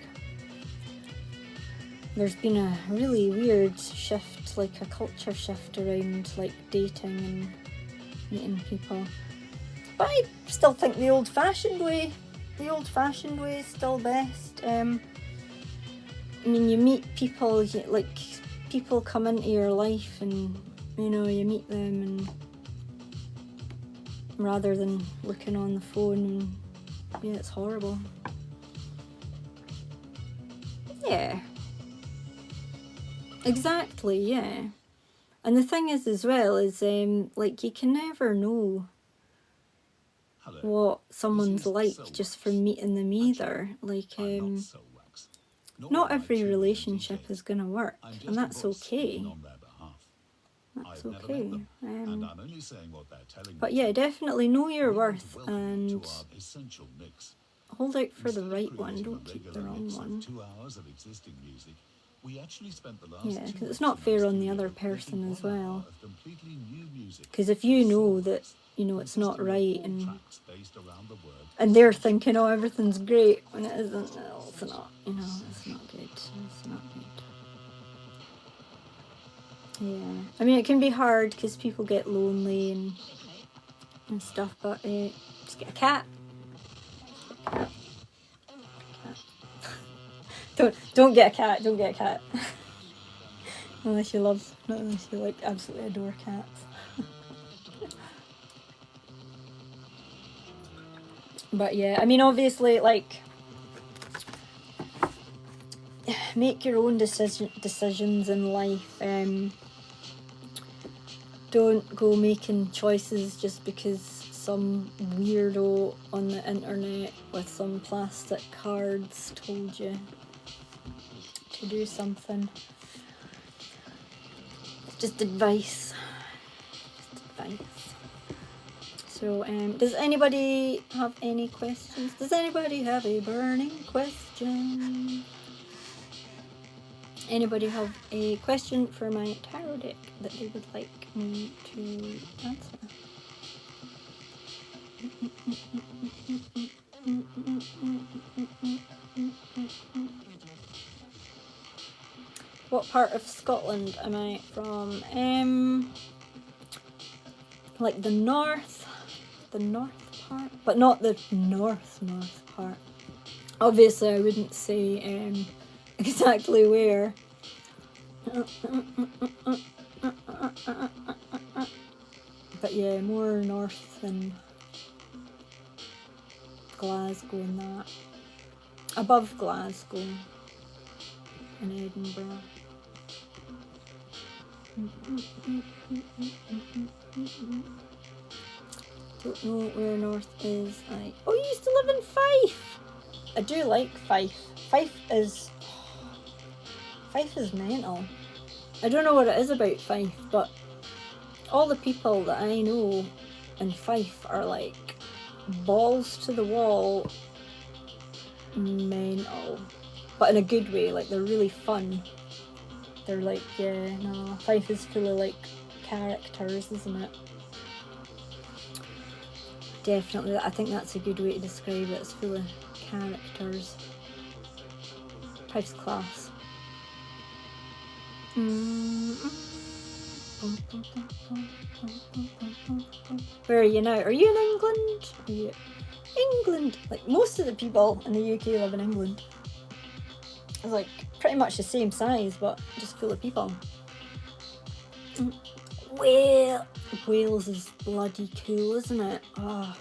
there's been a really weird shift, like a culture shift around like dating and meeting people. But I still think the old-fashioned way is still best. I mean, you meet people, like people come into your life, and you know, you meet them, and rather than looking on the phone, and yeah, it's horrible. Yeah, exactly, yeah. And the thing is as well is like you can never know what someone's like just from meeting them either. Like not every relationship is gonna work, and that's okay. That's okay. But yeah, definitely know your worth and hold out for the right one. Don't keep the wrong one. Yeah, because it's not fair on the other person as well. Because if you know that, you know, it's not right, and they're thinking, oh, everything's great, when it isn't, no, it's not, you know, it's not good. It's not good. Yeah, I mean, it can be hard because people get lonely and stuff, but just get a cat. Don't get a cat. Don't get a cat. unless you like absolutely adore cats. But yeah, I mean, obviously, like, make your own decisions in life. don't go making choices just because some weirdo on the internet with some plastic cards told you to do something. It's just advice. Just advice. So, does anybody have any questions? Does anybody have a burning question? Anybody have a question for my tarot deck that they would like me to answer? What part of Scotland am I from? Like the north part, but not the north part. Obviously, I wouldn't say exactly where. But yeah, more north than Glasgow and that. Above Glasgow and Edinburgh. Don't know where north is. Oh, you used to live in Fife! I do like Fife. Fife is mental. I don't know what it is about Fife, but all the people that I know in Fife are like balls to the wall mental. But in a good way, like they're really fun. They're like, yeah, no, Fife is full of like characters, isn't it? Definitely, I think that's a good way to describe it. It's full of characters. Fife's class. Where are you now? Are you in England? Are you England? Like most of the people in the UK live in England. It's like pretty much the same size, but just full of people. Wales is bloody cool, isn't it? Oh,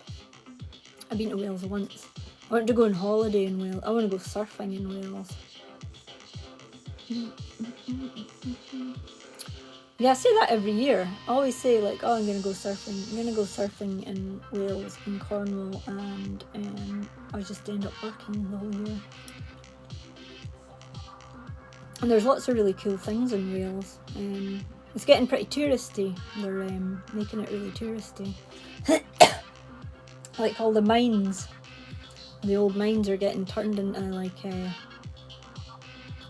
I've been to Wales once. I want to go on holiday in Wales. I want to go surfing in Wales. Yeah, I say that every year. I always say like, oh, I'm going to go surfing. I'm going to go surfing in Wales, in Cornwall, and I just end up working the whole year. And there's lots of really cool things in Wales. It's getting pretty touristy. They're making it really touristy. Like all the mines. The old mines are getting turned into like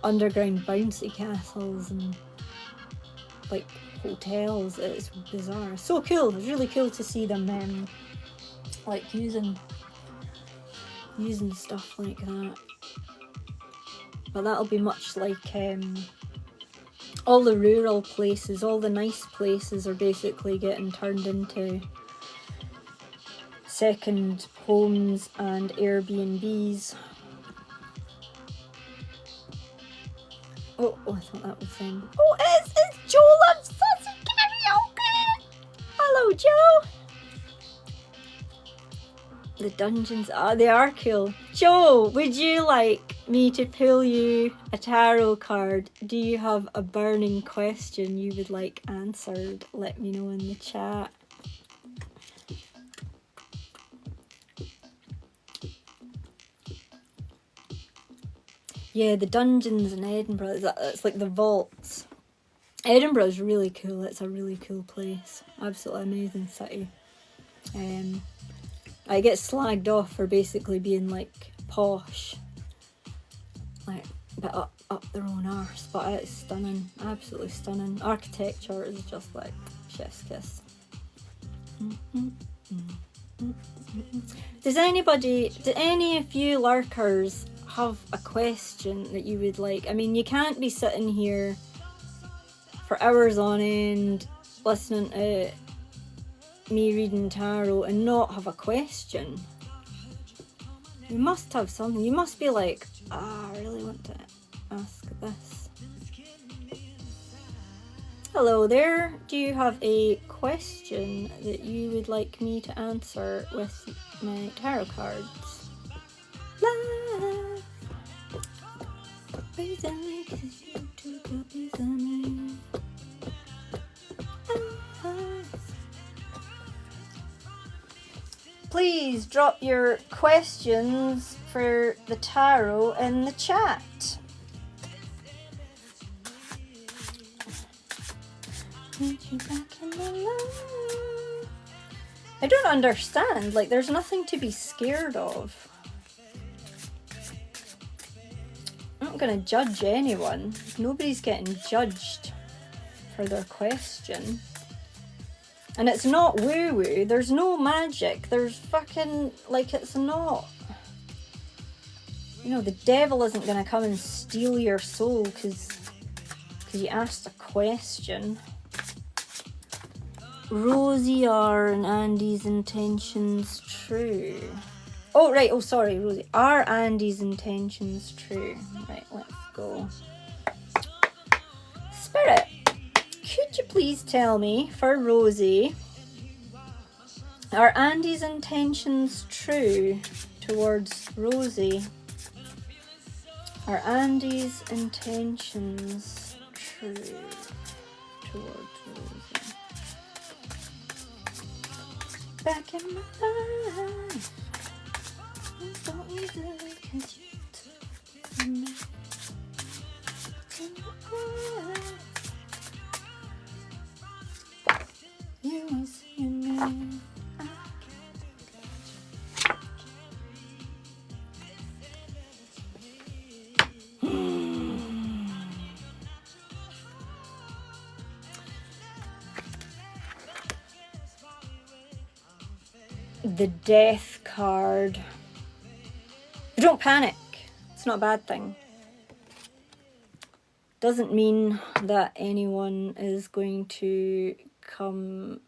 underground bouncy castles and like hotels. It's bizarre. So cool. It's really cool to see them like using stuff like that. But that'll be much like all the rural places, all the nice places are basically getting turned into second homes and Airbnbs. Oh, I thought that was him. Oh, it's Joe Loves Sassy Karaoke! Hello, Joe! The dungeons, they are cool. Joe, would you like me to pull you a tarot card? Do you have a burning question you would like answered? Let me know in the chat. Yeah, the dungeons in Edinburgh, it's like the vaults. Edinburgh is really cool. It's a really cool place. Absolutely amazing city. I get slagged off for basically being like posh, like a bit up their own arse, but it's stunning, absolutely stunning. Architecture is just like chef's kiss. Do any of you lurkers have a question that you would like? I mean, you can't be sitting here for hours on end listening to me reading tarot and not have a question. You must have something. You must be like, I really want to ask this. Hello there. Do you have a question that you would like me to answer with my tarot cards? Love. Recently, 'cause you took a piece of me. please drop your questions for the tarot in the chat. Need you back in my life. I don't understand. Like, there's nothing to be scared of. I'm not gonna judge anyone. Nobody's getting judged for their question. And it's not woo-woo. There's no magic. There's fucking, like, it's not. You know, the devil isn't gonna come and steal your soul because you asked a question. Rosie, are and Andy's intentions true? Oh, right. Oh, sorry, Rosie. Are Andy's intentions true? Right, let's go. Spirit, could you please tell me, for Rosie, are Andy's intentions true towards Rosie? Are Andy's intentions true towards Rosie? Back in my life. Don't easily, 'cause you took me to my life. You won't see me. The Death card. Don't panic. It's not a bad thing. Doesn't mean that anyone is going to come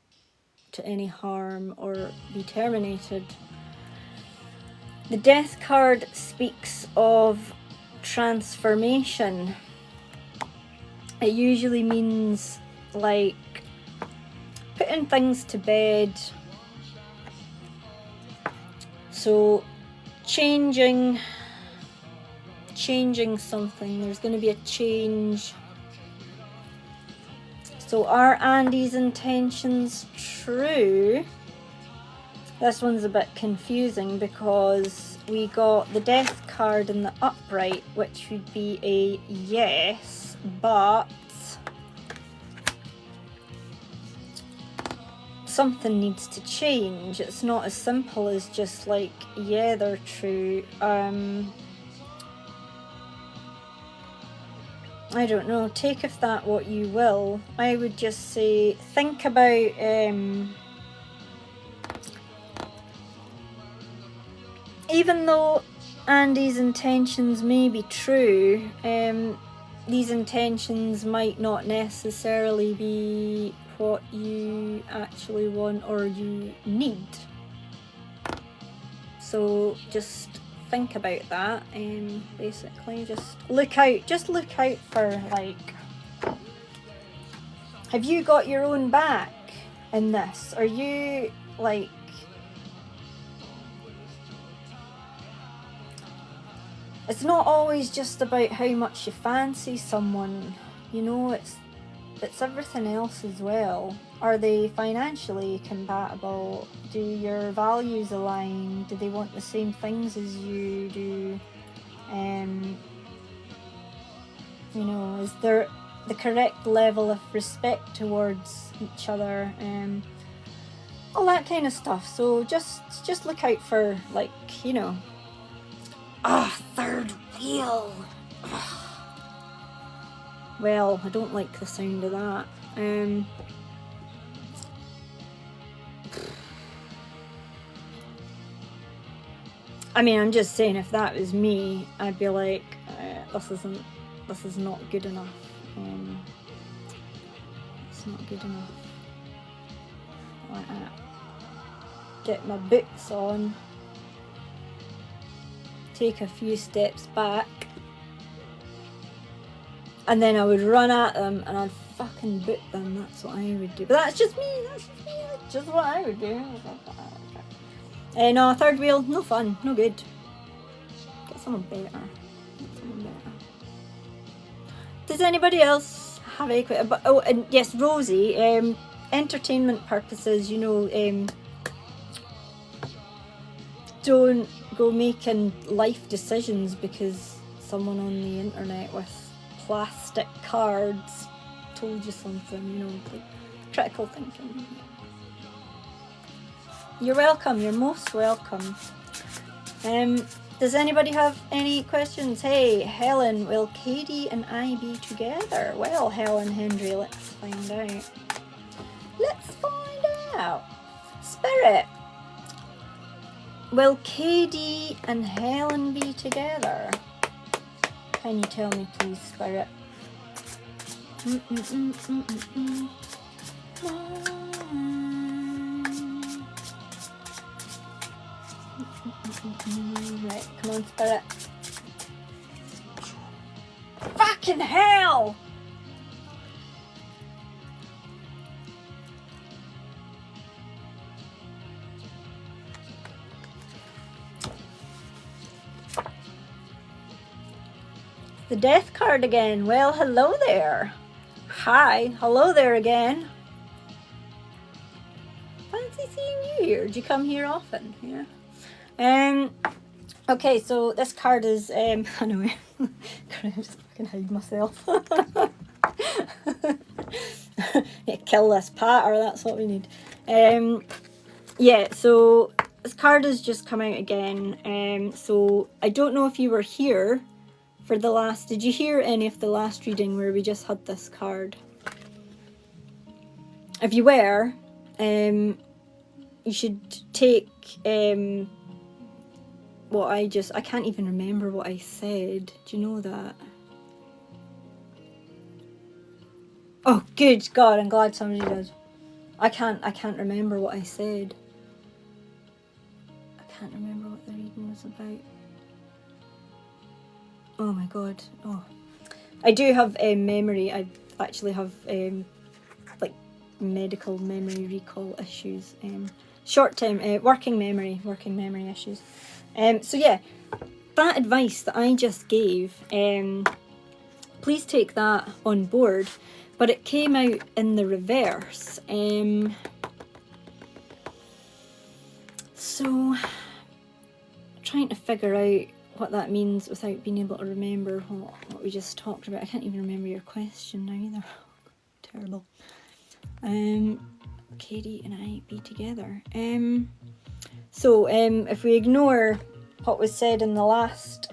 to any harm or be terminated. The Death card speaks of transformation. It usually means like putting things to bed. So changing something. There's going to be a change. So are Andy's intentions true? This one's a bit confusing because we got the Death card in the upright, which would be a yes, but something needs to change. It's not as simple as just like, yeah, they're true. I don't know, take of that what you will. I would just say, think about even though Andy's intentions may be true, these intentions might not necessarily be what you actually want or you need. So just think about that, and basically just look out for, like, have you got your own back in this? Are you like, it's not always just about how much you fancy someone, you know, it's everything else as well. Are they financially compatible? Do your values align? Do they want the same things as you do? You know, is there the correct level of respect towards each other? All that kind of stuff. So just look out for, like, you know, third wheel. Well, I don't like the sound of that. I mean, I'm just saying, if that was me, I'd be like, this is not good enough. It's not good enough. Like that. Get my boots on. Take a few steps back. And then I would run at them and I'd fucking boot them. That's what I would do. But that's just me. That's just what I would do. No, third wheel, no fun, no good. Get someone better. Does anybody else have a quick? Oh, and yes, Rosie. Entertainment purposes, you know. don't go making life decisions because someone on the internet with plastic cards told you something, you know, like critical thinking. You're welcome, you're most welcome. Does anybody have any questions? Hey, Helen, will Katie and I be together? Well, Helen Hendry, let's find out. Let's find out. Spirit, will Katie and Helen be together? Can you tell me, please, Spirit? Right, come on, Spirit. Fucking hell! The death card again. Well, hello there. Hi, hello there again. Fancy seeing you here. Do you come here often? Yeah. Okay, so this card is I know. Can I just fucking hide myself? Yeah, kill this patter, that's what we need. Yeah, so this card has just come out again. So I don't know if you were here for the last, did you hear any of the last reading where we just had this card? If you were, you should take what I can't even remember what I said. Do you know that? Oh, good God, I'm glad somebody did. I can't remember what I said. I can't remember what the reading was about. Oh my God. Oh, I do have memory. I actually have like medical memory recall issues. Short-term working memory issues. So yeah, that advice that I just gave, please take that on board. But it came out in the reverse. So trying to figure out what that means without being able to remember what we just talked about. I can't even remember your question now either. Terrible. Katie and I be together. So if we ignore what was said in the last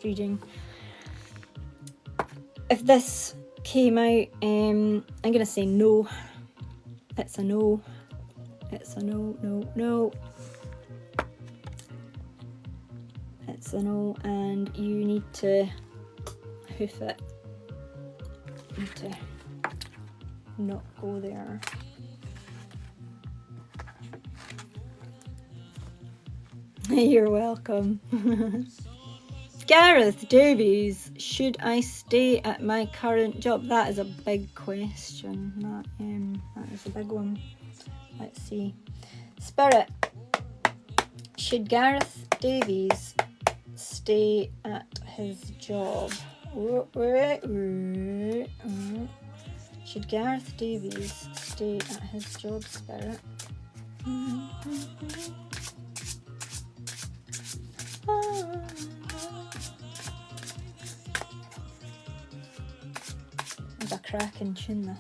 reading, if this came out, I'm gonna say no. It's a no. It's a no, no, no. It's a no, and you need to hoof it. You need to not go there. You're welcome. Gareth Davies, should I stay at my current job? That is a big question. That is a big one. Let's see. Spirit, should Gareth Davies stay at his job? Should Gareth Davies stay at his job, Spirit? There's a cracking tune, this.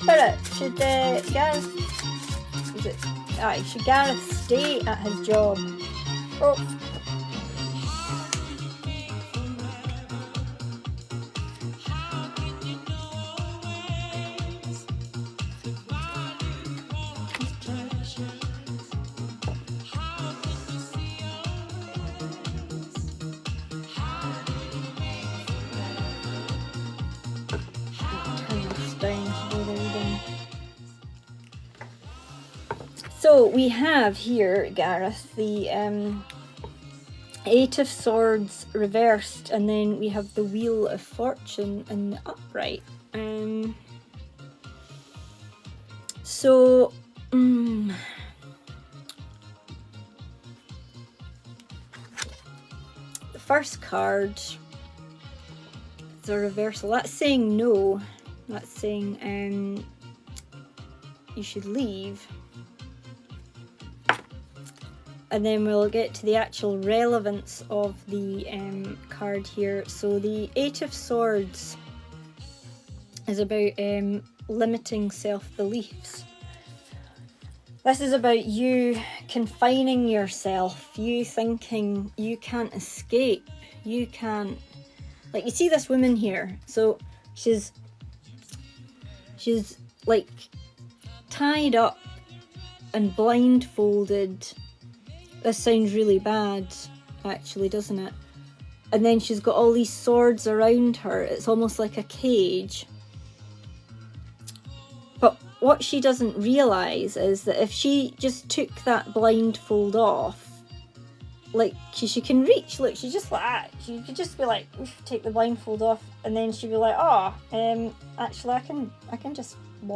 Spirit, should Gareth, should Gareth stay at his job? Oh. So we have here, Gareth, the Eight of Swords reversed, and then we have the Wheel of Fortune in the upright. first card, the reversal, that's saying no. That's saying you should leave. And then we'll get to the actual relevance of the card here. So the Eight of Swords is about limiting self-beliefs. This is about you confining yourself, you thinking you can't escape, you can't... Like, you see this woman here, so she's like tied up and blindfolded. This sounds really bad, actually, doesn't it? And then she's got all these swords around her. It's almost like a cage. But what she doesn't realise is that if she just took that blindfold off, like, she can reach, look, she's just like that. She could just be like, oof, take the blindfold off, and then she'd be like, oh, actually I can just